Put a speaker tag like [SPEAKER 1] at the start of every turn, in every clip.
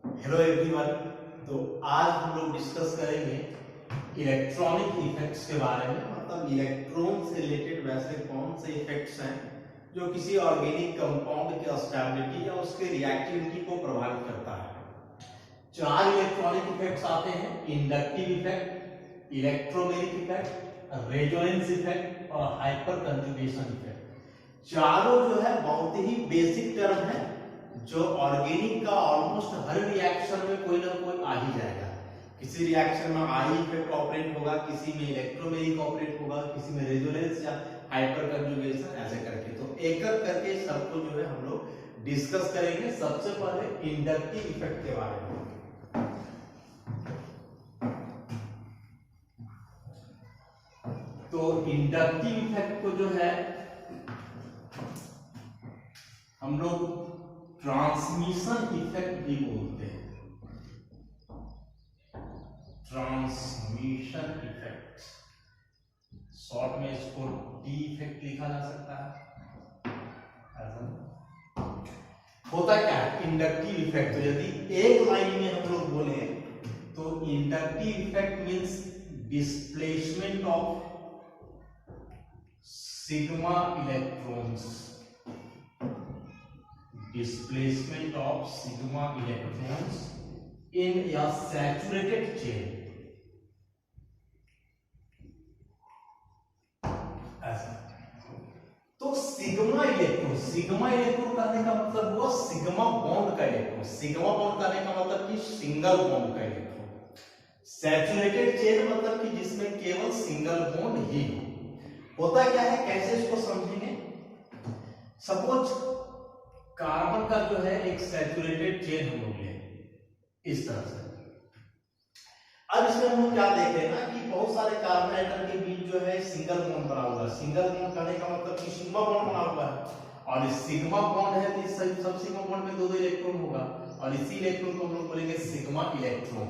[SPEAKER 1] Hello everyone. तो आज हम लोग डिस्कस करेंगे इलेक्ट्रॉनिक इफेक्ट्स के बारे में। मतलब इलेक्ट्रॉन से रिलेटेड वैसे कौन से इफेक्ट्स हैं जो किसी ऑर्गेनिक कंपाउंड की स्टेबिलिटी या उसके रिएक्टिविटी को प्रभावित करता है। चार इलेक्ट्रॉनिक इफेक्ट्स आते हैं: inductive effect, electromeric effect, resonance effect और हाइपर कंजुगेशन इफेक्ट। चारों जो है बहुत ही बेसिक टर्म है जो ऑर्गेनिक का ऑलमोस्ट हर रिएक्शन में कोई ना कोई आ ही जाएगा। किसी रिएक्शन में आई इफेक्ट ऑपरेट होगा, किसी में इलेक्ट्रोमेरिक ऑपरेट होगा, किसी में रेजोनेंस या हाइपर कंजुगेशन, ऐसे करके। तो एक एक करके सबको जो है हम लोग डिस्कस करेंगे। सबसे पहले इंडक्टिव इफेक्ट के बारे में। तो इंडक्टिव इफेक्ट को जो है हम लोग ट्रांसमिशन इफेक्ट भी बोलते हैं। ट्रांसमिशन इफेक्ट, शॉर्ट में इसको टी इफेक्ट लिखा जा सकता है। होता क्या है इंडक्टिव इफेक्ट? तो यदि एक लाइन में हम लोग बोले तो inductive effect means displacement of sigma electrons, displacement of sigma electrons in a saturated chain। ऐसा तो सिग्मा इलेक्ट्रॉन कहने का मतलब हुआ सिग्मा बॉन्ड का इलेक्ट्रॉन। सिग्मा बॉन्ड कहने का मतलब कि सिंगल बॉन्ड का इलेक्ट्रॉन। सैचुरेटेड चेन मतलब कि जिसमें केवल सिंगल बॉन्ड ही होता। क्या है, कैसे इसको समझेंगे? सपोज कार्बन का जो है एक सैचुरेटेड चेन हम लोग ले इस तरह से। अब इसमें हम लोग क्या देख रहे हैं ना कि बहुत सारे कार्बन एटम के बीच जो है सिंगल बॉन्ड बना हुआ है। सिंगल बॉन्ड कहने का मतलब कि सिग्मा बॉन्ड बना हुआ है, और इस सिग्मा बॉन्ड है तो इस सब सिग्मा बॉन्ड में दो इलेक्ट्रॉन होगा, और इसी इलेक्ट्रॉन को हम लोग बोलेंगे सिग्मा इलेक्ट्रॉन।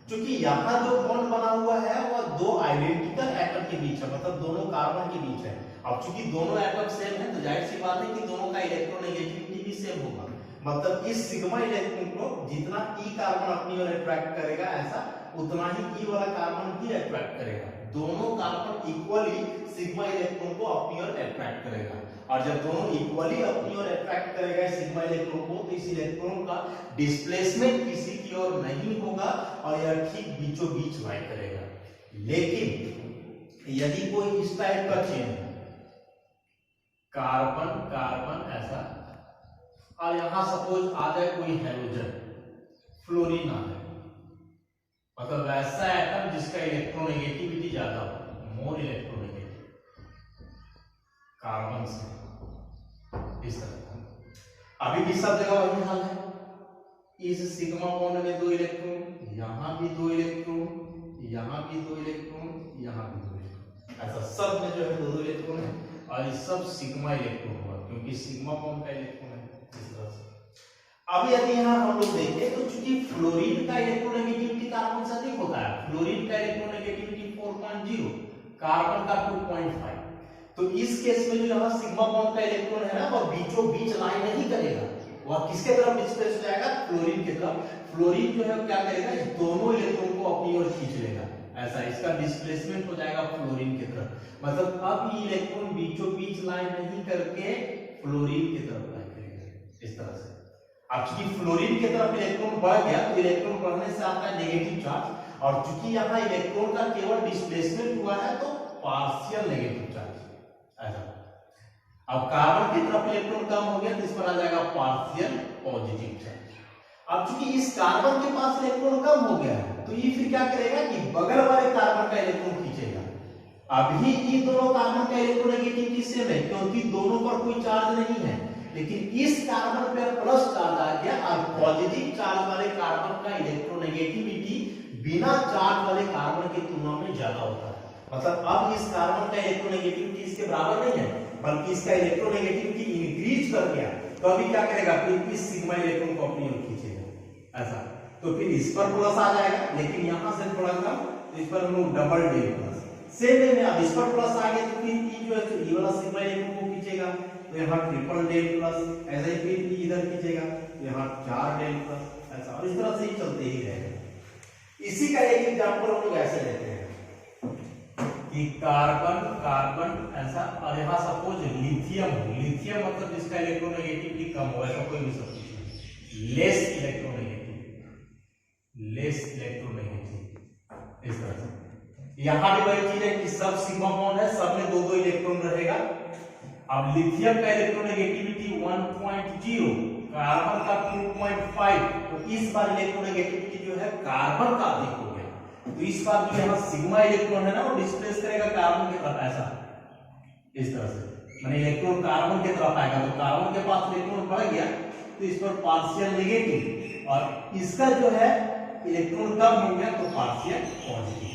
[SPEAKER 1] क्योंकि यहाँ जो बॉन्ड बना हुआ है वह दो आइडेंटिकल एटम के बीच है, मतलब दोनों कार्बन के बीच है। अब चूंकि दोनों एटम सेम है तो जाहिर सी बात है कि दोनों का इलेक्ट्रोनेगेटिविटी भी सेम होगा। मतलब इस सिग्मा इलेक्ट्रॉन को जितना ई कार्बन अपनी ओर अट्रैक्ट करेगा ऐसा उतना ही ई वाला कार्बन भी अट्रैक्ट करेगा। दोनों कार्बन इक्वली सिग्मा इलेक्ट्रॉन को अपनी ओर अट्रैक्ट करेगा, और जब दोनों इक्वली अपनी ओर अट्रैक्ट करेगा सिग्मा इलेक्ट्रॉन को तो इस इलेक्ट्रॉन का डिस्प्लेसमेंट किसी की ओर नहीं होगा और यह ठीक बीचों बीच लाई करेगा। लेकिन यदि कोई इस टाइप का चेन है, कार्बन कार्बन ऐसा, और यहां सपोज आ जाए कोई हैलोजन, फ्लोरीन आ जाए, मतलब वैसा एटम जिसका इलेक्ट्रोनेगेटिविटी ज्यादा हो, मोर इलेक्ट्रोनेगेटिव कार्बन से, इस तरह का। अभी भी सब जगह वही हाल है। इस सिग्मा बॉन्ड में दो इलेक्ट्रॉन, यहां भी दो इलेक्ट्रॉन, यहां भी दो इलेक्ट्रॉन, यहां भी दो इलेक्ट्रॉन, ऐसा सब में जो है दो इलेक्ट्रॉन है, और ये सब सिग्मा इलेक्ट्रॉन हुआ क्योंकि सिग्मा बॉन्ड का इलेक्ट्रॉन है इस तरह से। अब यदि यहाँ हम लोग देखें तो चूंकि फ्लोरीन का इलेक्ट्रोनेगेटिविटी कार्बन से अधिक होता है, फ्लोरीन का इलेक्ट्रोनेगेटिविटी 4.0, कार्बन का 2.5, तो इस केस में जो यहाँ सिग्मा बॉन्ड का इलेक्ट्रॉन है ना वह बीचों बीच लाइन नहीं करेगा, वह किसके तरफ डिस्प्लेस हो जाएगा? फ्लोरीन की तरफ। फ्लोरीन जो है क्या करेगा, इस दोनों इलेक्ट्रॉन को अपनी ओर खींच लेगा, ऐसा इसका डिस्प्लेसमेंट हो जाएगा फ्लोरीन की तरफ। मतलब अब ये इलेक्ट्रॉन बीचों बीच लाइन नहीं करके फ्लोरीन की तरफ लाइन करेगा इस तरह से। अब चूंकि फ्लोरीन की तरफ इलेक्ट्रॉन बढ़ गया तो इलेक्ट्रॉन बढ़ने से आता है नेगेटिव चार्ज, और चूंकि यहाँ इलेक्ट्रॉन का केवल डिस्प्लेसमेंट हुआ है तो पार्शियल नेगेटिव चार्ज ऐसा। अब कार्बन की तरफ इलेक्ट्रॉन कम हो गया तो इस पर आ जाएगा पार्शियल पॉजिटिव चार्ज। अब चूंकि इस कार्बन के पास इलेक्ट्रॉन कम हो गया है तो ये फिर क्या करेगा कि बगल वाले कार्बन का इलेक्ट्रॉन खींचेगा। अभी ये दोनों कार्बन का इलेक्ट्रोनेगेटिविटी सेम है क्योंकि दोनों पर कोई चार्ज नहीं है, लेकिन इस कार्बन पर प्लस चार्ज आ गया, और पॉजिटिव चार्ज वाले कार्बन का इलेक्ट्रोनेगेटिविटी बिना चार्ज वाले कार्बन की तुलना में ज्यादा होता है। मतलब अब इस कार्बन का इलेक्ट्रोनेगेटिविटी इसके बराबर नहीं है बल्कि इसका इलेक्ट्रोनेगेटिविटी इंक्रीज कर गया, तो अभी क्या करेगा, फिर इस सिग्मा इलेक्ट्रॉन को अपनी ओर खींचेगा ऐसा। तो फिर इस पर प्लस आ जाएगा, लेकिन यहां से थोड़ा कम, इस पर हम लोग double debt plus. Same way में अब इस पर प्लस आ गया तो फिर ई जो है तो ई वाला सिग्मा इलेक्ट्रॉन को खींचेगा, तो यहाँ ट्रिपल डे प्लस, ऐसा ही फिर इधर खींचेगा तो यहाँ 4 डे प्लस ऐसा, और इस तरह इसी का एक एग्जांपल हम लोग ऐसे लेते हैं कि कार्बन कार्बन ऐसा, और यहाँ सपोज लिथियम, लिथियम मतलब जिसका इलेक्ट्रोनेगेटिविटी कम हो, ऐसा कोई भी substitute, less electronegative, less electronegative, इस तरह से। यहाँ भी वही चीज है कि सब सिग्मा बॉन्ड है, सब में दो दो इलेक्ट्रॉन रहेगा। अब लिथियम का इलेक्ट्रोनेगेटिविटी 1.0, कार्बन का 2.5, तो इस बार इलेक्ट्रोनेगेटिविटी जो है कार्बन का अधिक हो गया, तो इस बार जो यहाँ सिग्मा इलेक्ट्रॉन है ना वो डिस्प्लेस करेगा कार्बन की तरफ, ऐसा इस तरह से, माने इलेक्ट्रॉन कार्बन की तरफ आएगा, तो कार्बन के पास इलेक्ट्रॉन बढ़ गया तो इस पर पार्शियल नेगेटिव, और इसका जो है इलेक्ट्रॉन कम हो गया तो पार्शियल पॉजिटिव।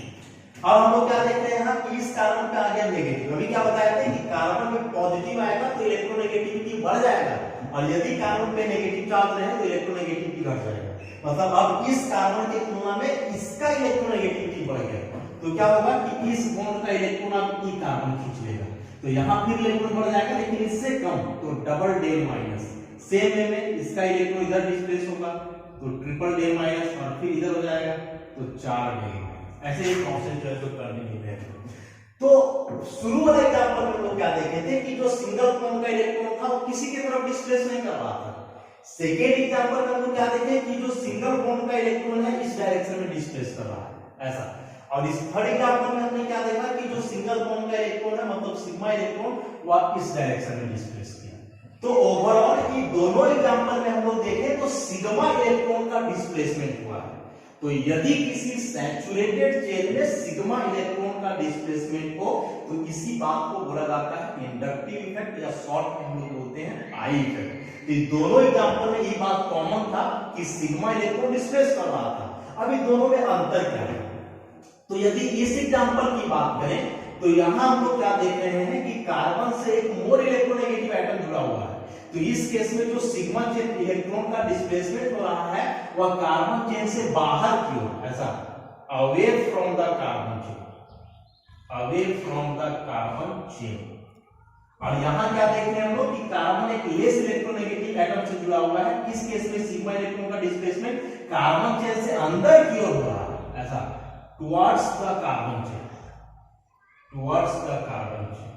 [SPEAKER 1] अब हम लोग क्या देख रहे हैं यहाँ कि इस कार्बन पे आ गया नेगेटिव। अभी क्या बताया था कि कार्बन में पॉजिटिव आएगा तो इलेक्ट्रोनेगेटिविटी बढ़ जाएगा, और यदि कार्बन पे नेगेटिव चार्ज रहे तो इलेक्ट्रोनेगेटिविटी घट जाएगा। मतलब अब इस कार्बन की तुलना में इसका इलेक्ट्रोनेगेटिविटी बढ़ गया, तो क्या होगा कि इस बॉन्ड का इलेक्ट्रॉन अब ई कार्बन खींच लेगा, तो यहाँ फिर इलेक्ट्रॉन बढ़ जाएगा लेकिन इससे कम, तो double del minus. Same way में इसका इलेक्ट्रॉन इधर डिस्प्लेस होगा तो ट्रिपल डेल माइनस, और फिर इधर हो जाएगा तो 4 डेल माइनस। ऐसे ही प्रोसेस जो है तो करने की है। तो शुरू वाले एग्जांपल में लोग क्या देखे थे कि जो सिंगल बॉन्ड का इलेक्ट्रॉन था वो किसी की तरफ डिस्प्लेस नहीं कर रहा था। सेकेंड एग्जांपल में लोग क्या देखे कि जो सिंगल बॉन्ड का इलेक्ट्रॉन है इस डायरेक्शन में डिस्प्लेस कर रहा है, ऐसा। और इस थर्ड एग्जांपल में हमने क्या देखा कि जो सिंगल बॉन्ड का इलेक्ट्रॉन है मतलब सिग्मा इलेक्ट्रॉन वो इस डायरेक्शन में डिस्प्लेस किया। तो ओवरऑल ये दोनों एग्जांपल में हम लोग देखें तो सिग्मा इलेक्ट्रॉन का डिस्प्लेसमेंट हुआ है। तो यदि किसी सैचुरेटेड चेन में सिग्मा इलेक्ट्रॉन का डिस्प्लेसमेंट हो तो इसी बात को बोला जाता है इंडक्टिव इफेक्ट, या शॉर्ट में हम लोग बोलते हैं आई इफेक्ट। इस दोनों एग्जांपल में ये बात कॉमन था कि सिग्मा इलेक्ट्रॉन डिस्प्लेस कर रहा था। अब इन दोनों में अंतर क्या है? तो यदि इस एग्जांपल की बात करें तो यहां हम लोग क्या देख रहे हैं कि कार्बन से एक मोर इलेक्ट्रोनेगेटिव एटम जुड़ा हुआ है, तो इस केस में जो सिग्मा चेन इलेक्ट्रॉन का डिस्प्लेसमेंट हो रहा है वह कार्बन चेन से बाहर की ओर, ऐसा away from the carbon chain, away from the carbon chain. और यहां क्या देख रहे हैं हम लोग कि कार्बन एक लेस इलेक्ट्रोनेगेटिव एटम से जुड़ा हुआ है, इस केस में सिग्मा इलेक्ट्रॉन का डिस्प्लेसमेंट कार्बन चेन से अंदर की ओर हो रहा है, ऐसा towards the carbon chain, towards the carbon chain.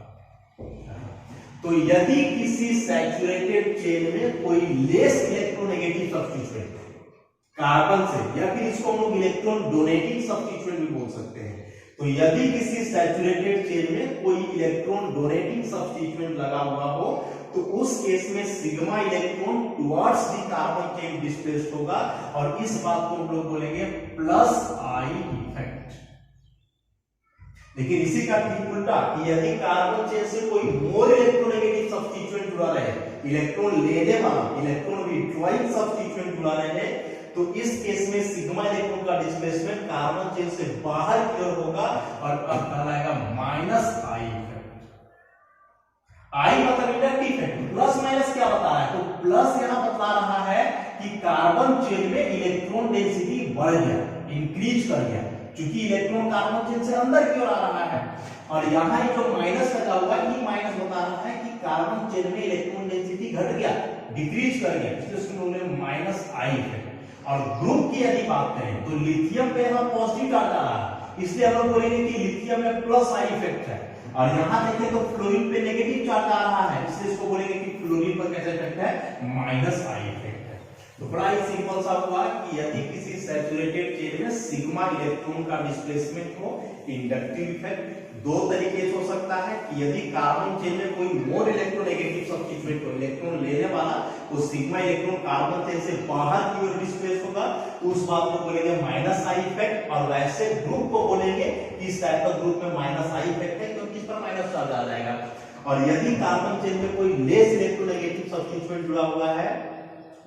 [SPEAKER 1] तो यदि किसी सैचुरेटेड चेन में कोई लेस इलेक्ट्रोनेगेटिव सब्स्टिट्यूएंट कार्बन से, या फिर इसको हम लोग इलेक्ट्रॉन डोनेटिंग सब्स्टिट्यूएंट भी बोल सकते हैं, तो यदि किसी सैचुरेटेड चेन में कोई इलेक्ट्रॉन डोनेटिंग सब्स्टिट्यूएंट लगा हुआ हो तो उस केस में sigma electron towards the carbon chain displaced होगा, और इस बात को हम लोग बोलेंगे प्लस आई इफेक्ट। लेकिन इसी का ठीक उल्टा कि यदि कार्बन चेन से कोई मोर इलेक्ट्रोनेगेटिव सब्स्टिट्यूएंट जुड़ा रहे, इलेक्ट्रॉन लेने वाला इलेक्ट्रॉन विड्रॉइंग सब्स्टिट्यूएंट जुड़ा रहे, तो इस केस में सिग्मा इलेक्ट्रॉन का डिस्प्लेसमेंट कार्बन चेन से बाहर की ओर होगा, और अब कहलाएगा माइनस आई इफेक्ट। आई मतलब इंडक्टिव इफेक्ट, प्लस माइनस क्या बता रहा है? तो प्लस यहां बता रहा है कि कार्बन चेन में इलेक्ट्रॉन डेंसिटी बढ़ गया, इंक्रीज कर गया, क्योंकि इलेक्ट्रॉन कार्बन चेन से अंदर की ओर आ रहा है। और यहाँ जो माइनस लगा हुआ है ये माइनस बता रहा है कि कार्बन चेन में इलेक्ट्रॉन डेंसिटी घट गया, डिक्रीज कर गया, इसलिए उसको बोलेंगे माइनस आई इफेक्ट। और ग्रुप की यदि बात करें तो लिथियम पे यहाँ पॉजिटिव चार्ज आ रहा है, इसलिए हम लोग बोलेंगे कि लिथियम में प्लस आई इफेक्ट है। और यहाँ देखें तो फ्लोरीन पे नेगेटिव चार्ज आ रहा है, इसलिए इसको बोलेंगे कि फ्लोरीन पर कैसा इफेक्ट है? माइनस आई इफेक्ट है। तो बड़ा ही सिंपल सा हुआ कि यदि किसी सैचुरेटेड चेन में सिग्मा इलेक्ट्रॉन का डिस्प्लेसमेंट हो, इंडक्टिव इफेक्ट दो तरीके से हो सकता है कि यदि कार्बन चेन में कोई मोर इलेक्ट्रोनेगेटिव सब्स्टिट्यूएंट हो, इलेक्ट्रॉन लेने वाला, तो सिग्मा इलेक्ट्रॉन कार्बन चेन से बाहर की ओर डिस्प्लेस होगा, तो उस बात को बोलेंगे माइनस आई इफेक्ट। और वैसे ग्रुप को बोलेंगे कि इस टाइप का ग्रुप में माइनस आई इफेक्ट है क्योंकि इस पर माइनस चार्ज आ जाएगा। और यदि कार्बन चेन में कोई लेस इलेक्ट्रोनेगेटिव सब्स्टिट्यूएंट जुड़ा हुआ है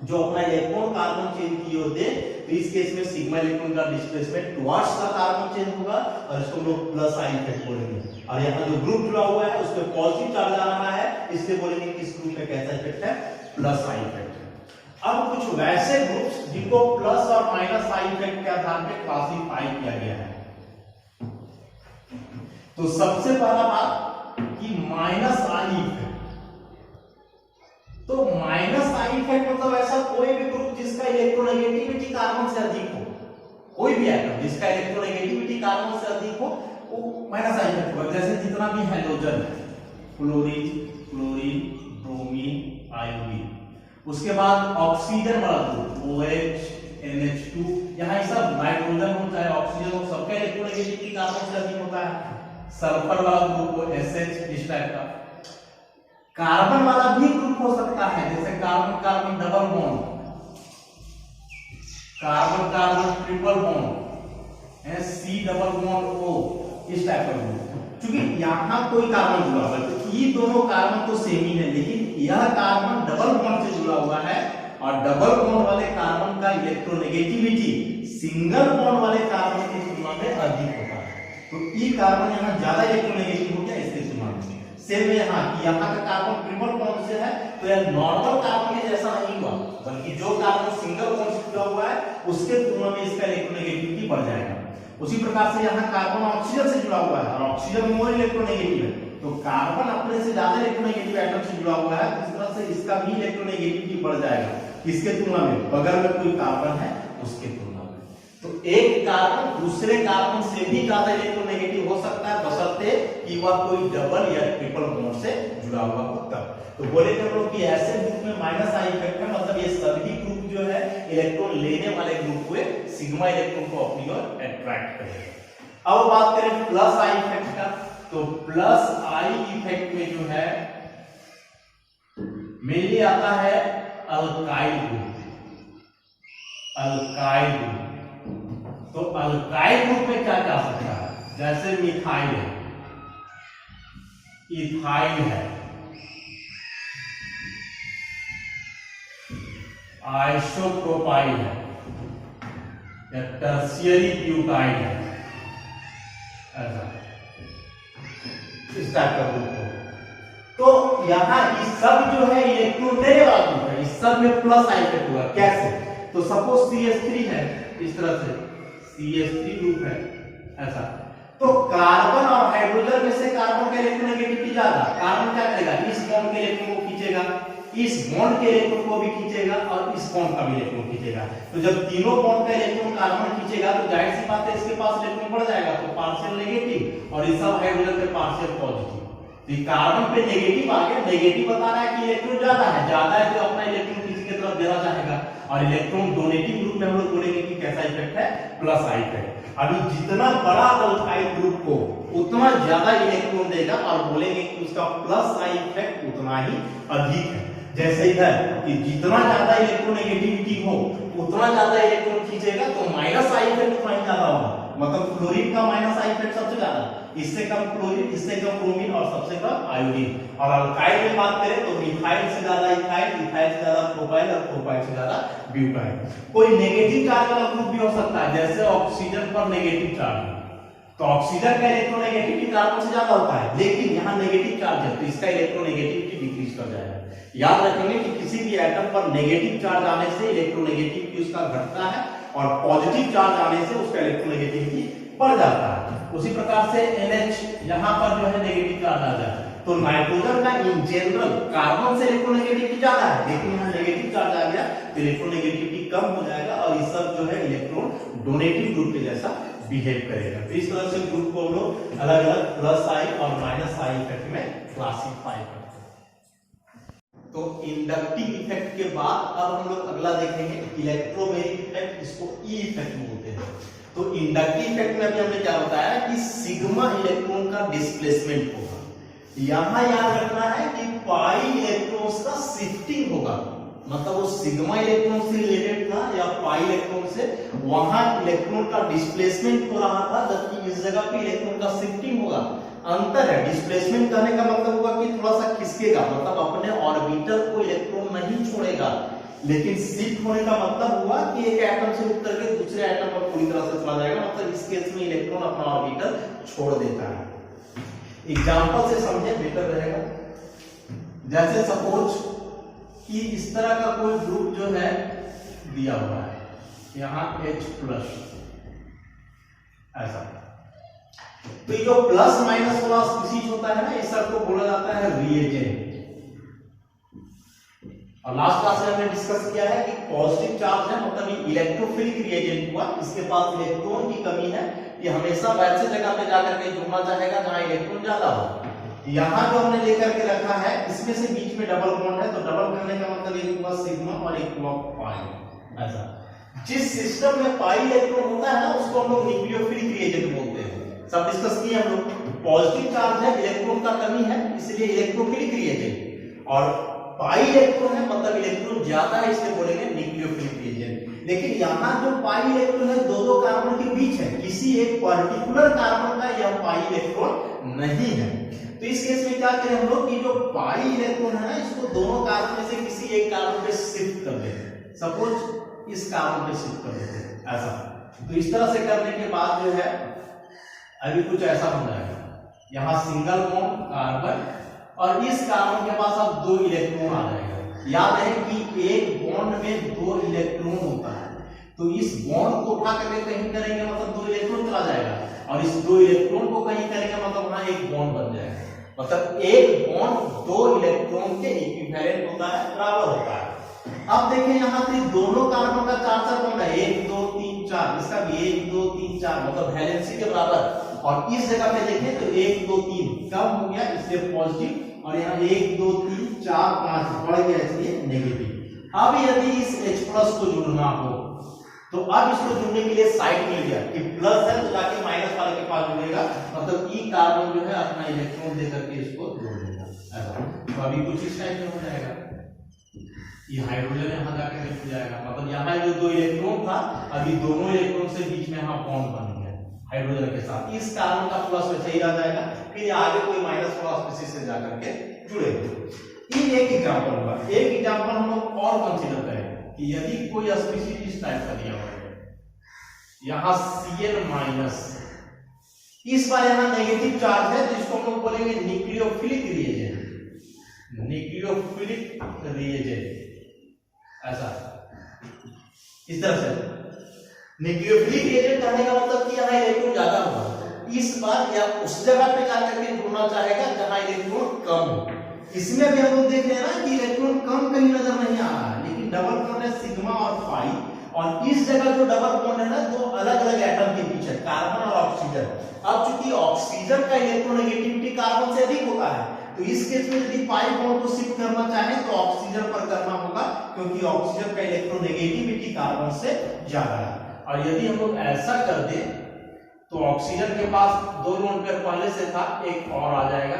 [SPEAKER 1] जो अपना इलेक्ट्रॉन कार्बन चेन की ओर दे, तो इस केस में सिग्मा इलेक्ट्रॉन का displacement towards the carbon chain होगा, और इसको हम लोग प्लस आई इफेक्ट बोलेंगे। और यहाँ जो ग्रुप जुड़ा हुआ है उसमें पॉजिटिव चार्ज आ रहा है, इसलिए बोलेंगे कि इस ग्रुप में कैसा इफेक्ट है? Plus I effect. अब कुछ वैसे ग्रुप्स जिनको प्लस और माइनस आई इफेक्ट के आधार पर क्लासिफाई किया गया है। तो सबसे पहला बात कि माइनस आई इफेक्ट। तो माइनस आई इफेक्ट मतलब ऐसा कोई भी ग्रुप जिसका इलेक्ट्रोनेगेटिविटी कार्बन से अधिक हो, कोई भी एटम जिसका इलेक्ट्रोनेगेटिविटी कार्बन से अधिक हो वो माइनस आई इफेक्ट होगा। जैसे जितना भी हाइड्रोजन है, क्लोरीन, क्लोरीन, ब्रोमीन, आयोडीन, उसके बाद ऑक्सीजन वाला ग्रुप OH, NH2, यहाँ सब नाइट्रोजन हो चाहे ऑक्सीजन हो, सबका इलेक्ट्रोनेगेटिविटी कार्बन से अधिक होता है। सल्फर वाला ग्रुप हो, SH, इस टाइप का। कार्बन वाला भी ग्रुप हो सकता है, जैसे carbon carbon double bond, carbon carbon triple bond, C double bond O, इस टाइप का ग्रुप। क्योंकि यहाँ कोई कार्बन जुड़ा हुआ है तो ये दोनों कार्बन तो सेम ही है, लेकिन यह कार्बन डबल बॉन्ड से जुड़ा हुआ है और डबल बॉन्ड वाले कार्बन का इलेक्ट्रोनेगेटिविटी सिंगल बॉन्ड वाले कार्बन की तुलना में अधिक होता है। तो ई कार्बन यहाँ ज्यादा इलेक्ट्रोनेगेटिव हो गया इसके तुलना में। सेम यहाँ कि यहाँ का कार्बन ट्रिपल बॉन्ड से है तो यह नॉर्मल कार्बन के जैसा नहीं हुआ, बल्कि जो कार्बन सिंगल बॉन्ड से जुड़ा हुआ है उसके तुलना में इसका इलेक्ट्रोनेगेटिविटी बढ़ जाएगा। उसी प्रकार से यहाँ कार्बन ऑक्सीजन से जुड़ा हुआ है और ऑक्सीजन मोर इलेक्ट्रोनेगेटिव है, तो कार्बन अपने से ज्यादा इलेक्ट्रोनेगेटिव एटम से जुड़ा हुआ है, इस तरह से इसका भी इलेक्ट्रोनेगेटिविटी बढ़ जाएगा। किसके तुलना में? बगल में कोई कार्बन है उसके तुलना में। तो एक कार्बन दूसरे कार्बन से भी ज्यादा इलेक्ट्रोनेगेटिव हो सकता है, बशर्ते कि वह कोई डबल या ट्रिपल बॉन्ड से जुड़ा हुआ हो तब। तो बोले हम लोग कि ऐसे ग्रुप में माइनस आई इफेक्ट है, मतलब ये सभी ग्रुप जो है इलेक्ट्रॉन लेने वाले ग्रुप हुए, सिग्मा इलेक्ट्रॉन को अपनी ओर अट्रैक्ट करेगा। अब बात करें प्लस आई इफेक्ट का, तो प्लस आई इफेक्ट में जो है मेनली आता है अल्काइल ग्रुप। अल्काइल ग्रुप, तो अल्काइल ग्रुप में क्या क्या आ सकता है? जैसे मिथाइल है, इथाइल है, आइसोप्रोपाइल है या टर्शियरी ब्यूटाइल है, ऐसा इस टाइप का ग्रुप हो। तो यहाँ इस सब जो है इलेक्ट्रॉन लेने वाला ग्रुप है, इस सब में प्लस आई इफेक्ट हुआ। कैसे? तो सपोज CH3 है, इस तरह से CH3 ग्रुप है ऐसा, तो कार्बन और हाइड्रोजन में से कार्बन का इलेक्ट्रोनेगेटिविटी ज्यादा, कार्बन क्या करेगा? इस बॉन्ड के इलेक्ट्रॉन को खींचेगा, इस बॉन्ड के इलेक्ट्रॉन को भी खींचेगा और इस बॉन्ड का भी इलेक्ट्रॉन खींचेगा। तो जब तीनों बॉन्ड का इलेक्ट्रॉन कार्बन खींचेगा तो जाहिर सी बात है इसके पास इलेक्ट्रॉन बढ़ जाएगा, तो पार्शियल नेगेटिव और इस सब हाइड्रोजन पे पार्शियल पॉजिटिव। तो कार्बन पे नेगेटिव आ गया, नेगेटिव बता रहा है कि इलेक्ट्रॉन ज्यादा है तो अपना इलेक्ट्रॉन किसी की तरफ देना चाहेगा, और इलेक्ट्रॉन डोनेटिव ग्रुप में हम लोग बोलेंगे कि कैसा इफेक्ट है? Plus I effect. अभी जितना बड़ा अल्काइल ग्रुप हो उतना ज्यादा इलेक्ट्रॉन देगा और बोलेंगे कि उसका प्लस आई इफेक्ट उतना ही अधिक है। जैसे इधर कि जितना ज्यादा इलेक्ट्रोनेगेटिविटी हो उतना ज्यादा इलेक्ट्रॉन खींचेगा, तो माइनस आई इफेक्ट उतना ही ज्यादा होगा। मतलब क्लोरीन का माइनस आई इफेक्ट सबसे ज्यादा, इससे कम क्लोरीन, इससे कम ब्रोमीन और सबसे कम आयोडीन। और अल्काइल में बात करें तो मिथाइल से ज्यादा इथाइल, इथाइल से ज्यादा प्रोपाइल और प्रोपाइल से ज्यादा ब्यूटाइल। कोई नेगेटिव चार्ज वाला ग्रुप भी हो सकता है, जैसे ऑक्सीजन पर नेगेटिव चार्ज, तो ऑक्सीजन का इलेक्ट्रोनेगेटिविटी कार्बन से ज्यादा होता है, लेकिन यहाँ नेगेटिव चार्ज है तो इसका इलेक्ट्रोनेगेटिविटी डिक्रीज कर जाएगा। याद रखेंगे कि किसी भी एटम पर नेगेटिव चार्ज आने से इलेक्ट्रोनेगेटिविटी उसका घटता है और पॉजिटिव चार्ज आने से उसका इलेक्ट्रोनेगेटिविटी बढ़ जाता है। उसी प्रकार से NH यहाँ पर जो है नेगेटिव चार्ज आ जाता है, तो नाइट्रोजन का इन जनरल कार्बन से इलेक्ट्रोनेगेटिविटी ज्यादा है, लेकिन यहाँ नेगेटिव चार्ज आ गया तो इलेक्ट्रोनेगेटिविटी कम हो जाएगा और ये सब जो है इलेक्ट्रॉन डोनेटिव ग्रुप के जैसा बिहेव करेगा। तो इस तरह से ग्रुप को हम लोग अलग अलग प्लस आई और माइनस आई इफेक्ट में क्लासिफाई करते हैं। तो इंडक्टिव इफेक्ट के बाद अब हम लोग अगला देखेंगे इलेक्ट्रोमेरिक इफेक्ट, इसको ई इफेक्ट बोलते हैं। तो इंडक्टिव इफेक्ट में अभी हमने क्या बताया कि सिग्मा इलेक्ट्रॉन का डिस्प्लेसमेंट होगा। यहां याद रखना है कि पाई इलेक्ट्रॉन्स का शिफ्टिंग होगा, मतलब वो सिग्मा इलेक्ट्रॉन से रिलेटेड था या पाई इलेक्ट्रॉन से, वहां इलेक्ट्रॉन का डिस्प्लेसमेंट हो रहा था, जबकि इस जगह पे इलेक्ट्रॉन का शिफ्टिंग होगा। अंतर है। डिस्प्लेसमेंट करने का मतलब हुआ कि थोड़ा सा खिसकेगा, मतलब अपने ऑर्बिटल को इलेक्ट्रॉन नहीं छोड़ेगा, लेकिन शिफ्ट होने का मतलब हुआ कि एक एटम से उठ करके दूसरे एटम पर पूरी तरह से चला जाएगा, मतलब इस केस में इलेक्ट्रॉन अपना ऑर्बिटल छोड़ देता है। एग्जांपल से समझे बेटर रहेगा। जैसे सपोज कि इस तरह का कोई ग्रुप जो है दिया हुआ है, यहां H+ ऐसा, तो ये जो प्लस माइनस वाला स्पीशीज होता है ना, इस सब को बोला जाता है रिएजेंट। और लास्ट क्लास में हमने डिस्कस किया है कि पॉजिटिव चार्ज है मतलब ये इलेक्ट्रोफिलिक रिएजेंट हुआ, इसके पास इलेक्ट्रॉन की कमी है, ये हमेशा वैसे जगह पे जाकर के जुड़ना चाहेगा जहां इलेक्ट्रॉन ज्यादा हो। यहाँ जो हमने लेकर के रखा है इसमें से बीच में डबल बॉन्ड है, तो डबल करने का मतलब एक हुआ सिग्मा और एक हुआ पाई। ऐसा जिस सिस्टम में पाई इलेक्ट्रॉन होता है ना उसको हम लोग न्यूक्लियोफिलिक रिएजेंट बोलते हैं। सब डिस्कस किए हम लोग। पॉजिटिव चार्ज है, इलेक्ट्रॉन का कमी है, इसलिए इलेक्ट्रोफिलिक रिएजेंट, और पाई इलेक्ट्रॉन है मतलब इलेक्ट्रॉन ज्यादा है, इसलिए बोलेंगे न्यूक्लियोफिलिक रिएजेंट। लेकिन यहाँ जो पाई इलेक्ट्रॉन है दो कार्बन के बीच है, किसी एक पर्टिकुलर कार्बन का यह पाई इलेक्ट्रॉन नहीं है। तो इस केस में क्या करें हम लोग कि जो पाई इलेक्ट्रॉन है ना इसको दोनों कार्बन में से किसी एक कार्बन पे शिफ्ट कर देते हैं। सपोज इस कार्बन पे शिफ्ट कर देते हैं ऐसा। तो इस तरह से करने के बाद जो है अभी कुछ ऐसा बन जाएगा, यहाँ सिंगल बॉन्ड कार्बन और इस कार्बन के पास अब दो इलेक्ट्रॉन आ जाएगा। याद है कि एक बॉन्ड में दो इलेक्ट्रॉन होता है, तो इस बॉन्ड को उठा करके कहीं करेंगे मतलब दो इलेक्ट्रॉन चला जाएगा, और इस दो इलेक्ट्रॉन को कहीं करेंगे मतलब वहां एक बॉन्ड बन जाएगा। मतलब एक बॉन्ड दो इलेक्ट्रॉन के इक्विवेलेंट होता है, बराबर होता है। अब देखें यहाँ पे दोनों कार्बन का चार बॉन्ड है, 1 2 3 4, इसका भी 1 2 3 4 मतलब वैलेंसी के बराबर। और इस जगह पे देखें तो 1 2 3 कम हो गया इसलिए पॉजिटिव, और यहाँ 1 2 3 4 5 बढ़ गया इसलिए नेगेटिव। अब यदि इस H+ को जुड़ना हो तो अब इसको जुड़ने के लिए साइड मिल गया कि प्लस है तो जाके माइनस वाले के पास जुड़ेगा, मतलब ई कार्बन जो है अपना इलेक्ट्रॉन दे करके इसको जोड़ देगा ऐसा। तो अभी कुछ इस टाइप में हो जाएगा, ये हाइड्रोजन यहाँ जाकर जुड़ जाएगा, मतलब यहाँ जो दो इलेक्ट्रॉन था अभी दोनों इलेक्ट्रॉन से बीच में यहाँ बॉन्ड बन गया हाइड्रोजन के साथ, इस कार्बन का प्लस वैसे ही रह जाएगा, फिर आगे कोई माइनस वाला स्पीशीज से जाकर के जुड़ेगा। ये एक एग्जांपल होगा। एक एग्जांपल हम लोग और कंसीडर करें कि यदि कोई स्पीशीज इस टाइप का दिया हुआ है, यहाँ Cn-, इस बार यहाँ नेगेटिव चार्ज है तो इसको हम लोग बोलेंगे न्यूक्लियोफिलिक रिएजेंट, न्यूक्लियोफिलिक रिएजेंट ऐसा। इस तरह से न्यूक्लियोफिलिक रिएजेंट करने का मतलब कि यहाँ इलेक्ट्रॉन ज्यादा होगा, इस बार या उस जगह पे जाकर के जुड़ना चाहेगा जहां इलेक्ट्रॉन कम हो। इसमें भी हम लोग देख रहे हैं ना कि इलेक्ट्रॉन कम कहीं नजर नहीं आ रहा है, लेकिन डबल बॉन्ड है सिग्मा और पाई, और इस जगह जो डबल बॉन्ड है ना दो अलग अलग एटम के बीच है, कार्बन और ऑक्सीजन। अब चूंकि ऑक्सीजन का इलेक्ट्रोनेगेटिविटी कार्बन से अधिक होता है, तो इस केस में यदि पाई बॉन्ड को शिफ्ट करना चाहे तो ऑक्सीजन पर करना होगा, क्योंकि ऑक्सीजन का इलेक्ट्रोनेगेटिविटी कार्बन से ज्यादा है। और यदि हम लोग ऐसा कर दे तो ऑक्सीजन के पास दो लोन पेयर पहले से था, एक और आ जाएगा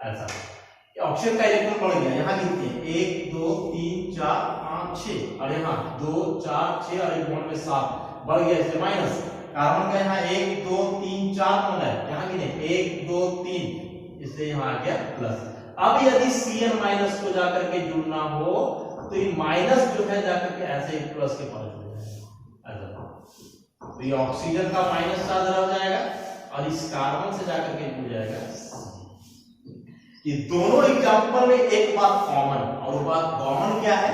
[SPEAKER 1] ऐसा। ऑक्सीजन का इलेक्ट्रॉन बढ़ गया, यहाँ गिनते हैं 1 2 3 4 5 6, और यहाँ 2 4 6 और एक बॉन्ड में 7 बढ़ गया इसलिए माइनस। कार्बन का यहाँ 1 2 3 4 बॉन्ड है, यहाँ गिने 1 2 3 इसलिए यहाँ आ गया प्लस। अब यदि Cn- को जाकर के जुड़ना हो तो ये माइनस जो है जाकर के ऐसे ही प्लस के पास जुड़ जाएगा, तो ये ऑक्सीजन का माइनस चार्ज रह जाएगा और इस कार्बन से जाकर के जुड़ जाएगा। ये दोनों एग्जांपल में एक बात कॉमन, और वो बात कॉमन क्या है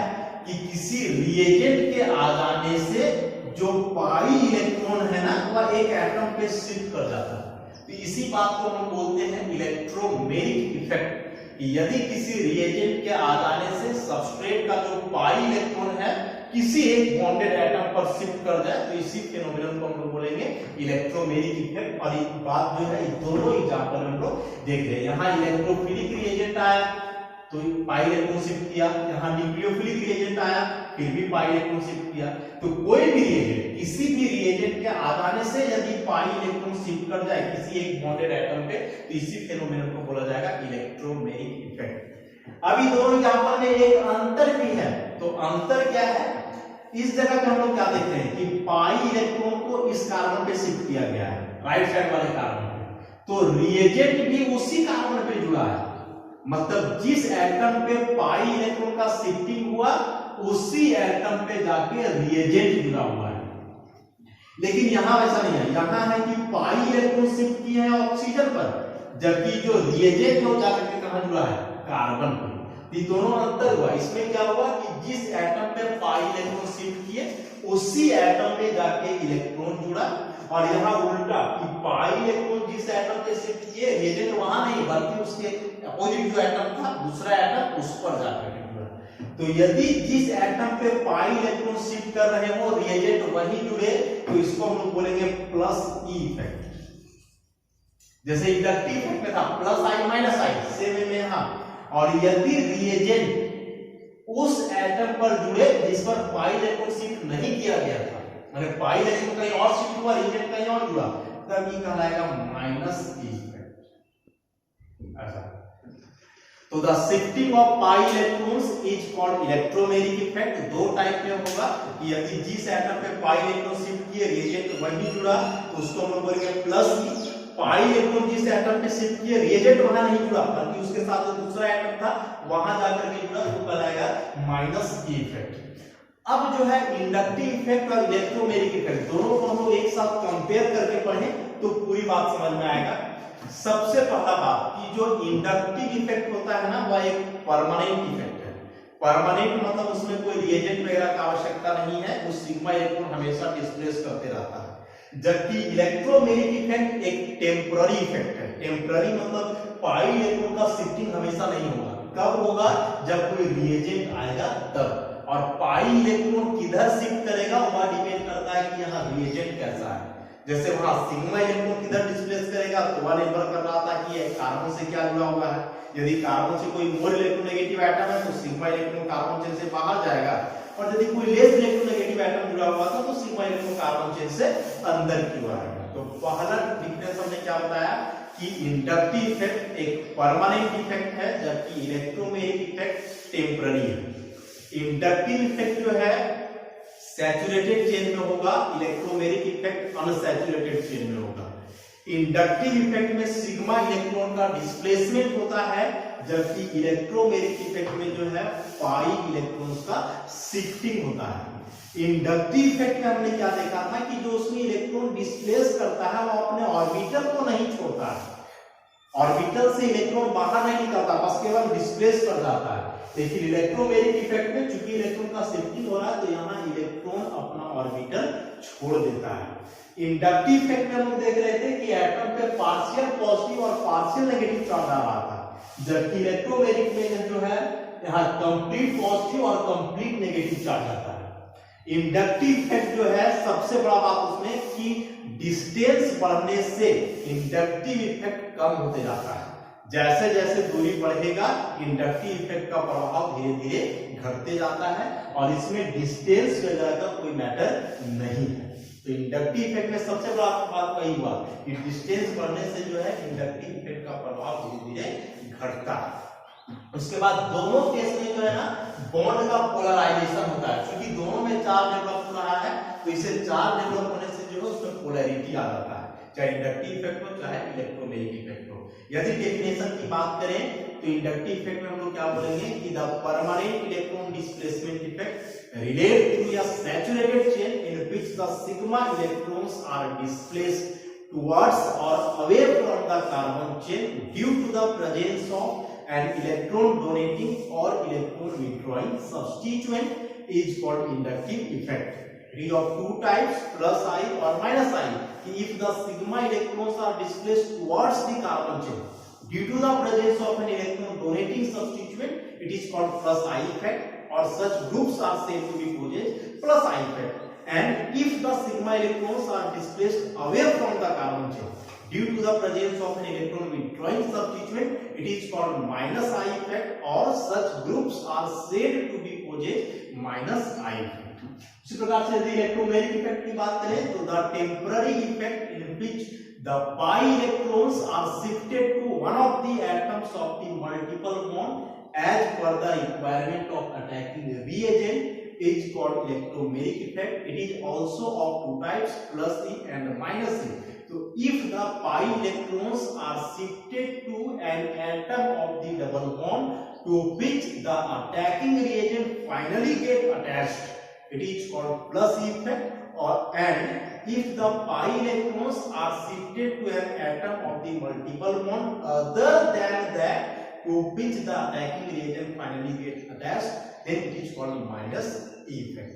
[SPEAKER 1] कि किसी रिएजेंट के आ जाने से जो पाई इलेक्ट्रॉन है ना वह एक एटम पे शिफ्ट कर जाता है। तो इसी बात को हम बोलते हैं इलेक्ट्रोमेरिक इफेक्ट। यदि किसी रिएजेंट के आ जाने से सबस्ट्रेट का जो पाई इलेक्ट्रॉन है किसी एक बॉन्डेड एटम पर शिफ्ट कर जाए तो इसी फेनोमेनन को हम लोग बोलेंगे इलेक्ट्रोमेरिक इफेक्ट। और ये बात जो है दोनों एग्जांपल में हम लोग देख रहे हैं। यहाँ इलेक्ट्रोफिलिक रिएजेंट आया तो पाई इलेक्ट्रॉन शिफ्ट किया, यहाँ न्यूक्लियोफिलिक रिएजेंट आया फिर भी पाई इलेक्ट्रॉन शिफ्ट किया। तो कोई भी रिएजेंट किसी भी रिएजेंट के आ जाने से यदि पाई इलेक्ट्रॉन शिफ्ट कर जाए किसी एक बॉन्डेड एटम पे तो इसी फेनोमेनन को बोला जाएगा इलेक्ट्रोमेरिक इफेक्ट। अभी दोनों एग्जांपल में एक अंतर भी है, तो अंतर क्या है? इस जगह पे हम लोग क्या देख रहे हैं कि पाई इलेक्ट्रॉन को इस कार्बन पे शिफ्ट किया गया है, राइट साइड वाले कार्बन पे, तो रिएजेंट भी उसी कार्बन पे जुड़ा है। मतलब जिस एटम पे पाई इलेक्ट्रॉन का शिफ्टिंग हुआ उसी एटम पे जाके रिएजेंट जुड़ा हुआ है। लेकिन यहां वैसा नहीं है, यहां है कि पाई इलेक्ट्रॉन शिफ्ट किए हैं ऑक्सीजन पर, जबकि जो रिएजेंट है वो जाकर के कहां जुड़ा है? कार्बन पे। ये दोनों अंतर हुआ। इसमें क्या हुआ कि जिस एटम पे पाई इलेक्ट्रॉन शिफ्ट किए उसी एटम पे जाके इलेक्ट्रॉन जुड़ा, और यहाँ उल्टा कि पाई इलेक्ट्रॉन जिस एटम पे शिफ्ट किए रिएजेंट वहां नहीं बल्कि उसके अपोजिट जो एटम था दूसरा एटम उस पर जाकर के जुड़ा। तो यदि जिस एटम पे पाई इलेक्ट्रॉन शिफ्ट कर रहे हो रिएजेंट वही जुड़े तो इसको हम लोग बोलेंगे प्लस ई इफेक्ट। जैसे इंडक्टिव इफेक्ट में था प्लस आई माइनस आई, सेम में यहां। और यदि रिएजेंट उस एटम पर जुड़े जिस पर पाई इलेक्ट्रॉन शिफ्ट नहीं किया गया था, माने पाई इलेक्ट्रॉन कहीं और शिफ्ट हुआ, रिएजेंट कहीं और जुड़ा, तब ये कहलाएगा माइनस ई इफेक्ट। ऐसा तो the shifting of pi electrons is called electromagnetic effect. दो टाइप में होगा कि यदि जिस एटम पे पाई इलेक्ट्रॉन शिफ्ट किए रिएजेंट वहीं जुड़ा तो उसको हम लोग बोलेंगे प्लस ई। पाई इलेक्ट्रॉन जिस एटम पे शिफ्ट किए रिएजेंट वहां नहीं जुड़ा बल्कि उसके साथ जो दूसरा एटम था वहां जाकर के जुड़ा तो कहलाएगा माइनस ई इफेक्ट। अब जो है इंडक्टिव इफेक्ट और इलेक्ट्रोमैग्नेटिक इफेक्ट दोनों को हम लोग एक साथ कंपेयर करके पढ़ें तो पूरी बात समझ में आएगा। सबसे पहला बात कि जो इंडक्टिव इफेक्ट होता है ना वह एक परमानेंट इफेक्ट है। परमानेंट मतलब उसमें कोई रिएजेंट वगैरह का आवश्यकता नहीं है, वो सिग्मा इलेक्ट्रॉन हमेशा डिस्प्लेस करते रहता है। जबकि इलेक्ट्रोमैग्नेटिक इफेक्ट एक टेम्पररी इफेक्ट है। टेम्पररी मतलब पाई इलेक्ट्रॉन का शिफ्टिंग हमेशा नहीं होगा। कब होगा? जब कोई रिएजेंट आएगा तब। और पाई इलेक्ट्रॉन किधर शिफ्ट करेगा वह डिपेंड करता है कि यहाँ रिएजेंट कैसा है। जैसे वहां सिग्मा इलेक्ट्रॉन किधर डिस्प्लेस करेगा तो वह निर्भर कर रहा था कि कार्बन से क्या जुड़ा हुआ है। यदि कार्बन से कोई मोर इलेक्ट्रोनेगेटिव एटम है तो सिग्मा इलेक्ट्रॉन कार्बन चेन से बाहर जाएगा, और यदि कोई लेस इलेक्ट्रोनेगेटिव एटम जुड़ा हुआ था तो सिग्मा इलेक्ट्रॉन कार्बन चेन से अंदर की ओर आएगा। तो पहला डिफरेंस हमने क्या बताया कि इंडक्टिव इफेक्ट एक परमानेंट इफेक्ट है जबकि इलेक्ट्रोमैग्नेटिक इफेक्ट टेम्पररी है। इंडक्टिव इफेक्ट जो है सैचुरेटेड चेन में होगा, इलेक्ट्रोमैग्नेटिक इफेक्ट अनसैचुरेटेड चेन में होगा। इंडक्टिव इफेक्ट में सिग्मा इलेक्ट्रॉन का डिस्प्लेसमेंट होता है जबकि इलेक्ट्रोमैग्नेटिक इफेक्ट में जो है पाई इलेक्ट्रॉन्स का शिफ्टिंग होता है। इंडक्टिव इफेक्ट में हमने क्या देखा था कि जो उसमें इलेक्ट्रॉन डिस्प्लेस करता है वो अपने ऑर्बिटल को नहीं छोड़ता है, ऑर्बिटल से इलेक्ट्रॉन बाहर नहीं निकलता, बस केवल डिस्प्लेस कर जाता है। लेकिन इलेक्ट्रोमैग्नेटिक इफेक्ट में चूंकि इलेक्ट्रॉन का शिफ्टिंग हो रहा है तो यहाँ इलेक्ट्रॉन अपना ऑर्बिटल छोड़ देता है। इंडक्टिव इफेक्ट में हम देख रहे थे कि एटम पे पार्शियल पॉजिटिव और पार्शियल नेगेटिव चार्ज आ रहा था, जबकि इलेक्ट्रोमैग्नेटिक में जो है यहाँ कंप्लीट पॉजिटिव और कंप्लीट नेगेटिव चार्ज आता है। इंडक्टिव इफेक्ट जो है सबसे बड़ा बात उसमें कि डिस्टेंस बढ़ने से इंडक्टिव इफेक्ट कम होते जाता है। जैसे जैसे दूरी बढ़ेगा इंडक्टिव इफेक्ट का प्रभाव धीरे धीरे घटते जाता है और इसमें डिस्टेंस वगैरह का कोई मैटर नहीं है। तो इंडक्टिव इफेक्ट में सबसे बड़ा बात वही हुआ कि डिस्टेंस बढ़ने से जो है इंडक्टिव इफेक्ट का प्रभाव धीरे धीरे घटता है। उसके बाद दोनों केस में जो है ना बॉन्ड का पोलराइजेशन होता है, क्योंकि दोनों में चार्ज डेवलप हो रहा है तो इसे चार्ज डेवलप होने से जो है उसमें पोलैरिटी आ जाता है, चाहे इंडक्टिव इफेक्ट हो चाहे इलेक्ट्रोमैग्नेटिक इफेक्ट हो। यदि डेफिनेशन की बात करें तो इंडक्टिव इफेक्ट में हम लोग क्या बोलेंगे कि the permanent electron displacement effect relate to a saturated chain in which the sigma electrons are displaced towards or away from the carbon chain due to the presence of an electron donating or electron withdrawing substituent is called inductive effect. It is of two types, plus I or minus I. If the sigma electrons are displaced towards the carbon chain due to the presence of an electron donating substituent, it is called plus I effect, or such groups are said to be possess plus I effect. And if the sigma electrons are displaced away from the carbon chain due to the presence of an electron withdrawing substituent, it is called minus I effect, or such groups are said to be possess minus I effect. इसी प्रकार से यदि electromagnetic effect की बात करें तो the temporary effect in which the pi electrons are shifted to one of the atoms of the multiple bond as per the requirement of attacking reagent is called electromagnetic effect. It is also of two types, plus E and minus E. So if the pi electrons are shifted to an atom of the double bond to which the attacking reagent finally get attached, it is called plus E effect. Or and if the pi electrons are shifted to an atom of the multiple bond other than that to which the attacking reagent finally get attached, then it is called minus E effect.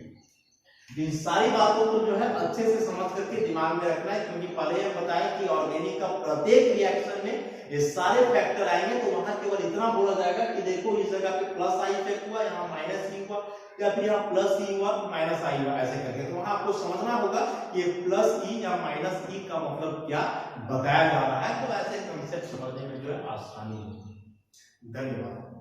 [SPEAKER 1] इन सारी बातों को जो है अच्छे से समझ करके दिमाग में रखना है, क्योंकि पहले हम बताया कि ऑर्गेनिक का प्रत्येक रिएक्शन में ये सारे फैक्टर आएंगे, तो वहां केवल इतना बोला जाएगा कि देखो इस जगह पे प्लस आई इफेक्ट हुआ, यहाँ माइनस ई हुआ, या फिर यहाँ प्लस ई हुआ माइनस आई हुआ, ऐसे करके। तो वहां आपको समझना होगा कि प्लस ई या माइनस ई का मतलब क्या बताया जा रहा है, तो ऐसे कंसेप्ट समझने में जो है आसानी होगी। धन्यवाद।